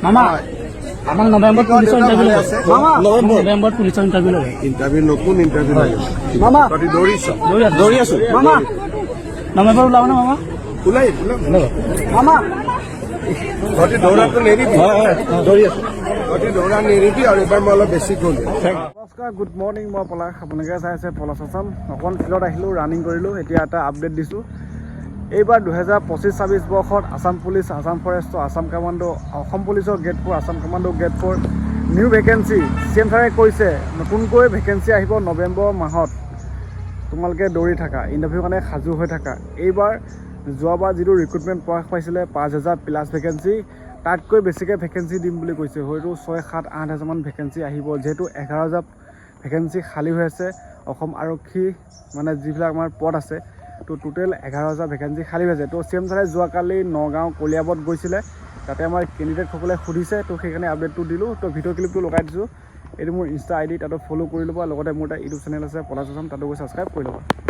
মামা আমাৰ নভেম্বৰ পুলিশেৰ ইন্টাৰভিউ আছে মামা নভেম্বৰ পুলিশেৰ ইন্টাৰভিউ লাগে ইন্টাৰভিউ নতুন ইন্টাৰভিউ লাগে মামা তই দৌৰি আছো মামা নভেম্বৰ ওলাব না মামা ওলাই মামা তই দৌৰাটো নেৰিবি দৌৰি আছো তই দৌৰা নেৰিবি আৰু এবাৰ মই অলপ বেছি গ'লো নমস্কাৰ গুড মৰ্ণিং মই পলাশ আপোনালোকে চাই আছে পলাশ আছাম অকণ ফিল্ডত আহিলোঁ ৰানিং কৰিলোঁ এতিয়া এটা আপডেট দিছোঁ এইবাৰ 2025-26 বৰ্ষত Assam police Assam forest Assam commando Assam পুলিচৰ গেট 4 আসাম কামাণ্ডো গেট 4 নিউ ভেকেঞ্চি CM ছাৰে কৈছে নতুনকৈ ভেকেঞ্চি আহিব নৱেম্বৰ মাহত তোমালোকে দৌৰি থাকা ইণ্টাৰভিউ কাৰণে সাজু হৈ থাকা এইবাৰ যোৱাবাৰ যিটো ৰিক্ৰুটমেণ্ট প্ৰকাশ পাইছিলে 5,000 প্লাছ ভেকেঞ্চি তাতকৈ বেছিকৈ ভেকেঞ্চি দিম বুলি কৈছে হয়তো 6-7-8,000 মান ভেকেঞ্চি আহিব যেহেতু 11,000 ভেকেঞ্চি খালী হৈ আছে অসম আৰক্ষী মানে যিবিলাক আমাৰ পদ আছে তো টোটেল 11,000 ভেকেঞ্চি খালী হৈ আছে তো CM ছাৰে যোৱাকালি নগাঁও কলিয়াবৰত গৈছিলে তাতে আমাৰ কেণ্ডিডেটসকলে সুধিছে তো সেইকাৰণে আপডেটটো দিলোঁ তো ভিডিঅ' ক্লিপটো লগাই দিছোঁ এইটো মোৰ ইনষ্টা ID তাতো ফ'ল' কৰি ল'ব লগতে মোৰ এটা ইউটিউব চেনেল আছে পলাশ আছাম তাতো গৈ ছাবস্ক্ৰাইব কৰি ল'ব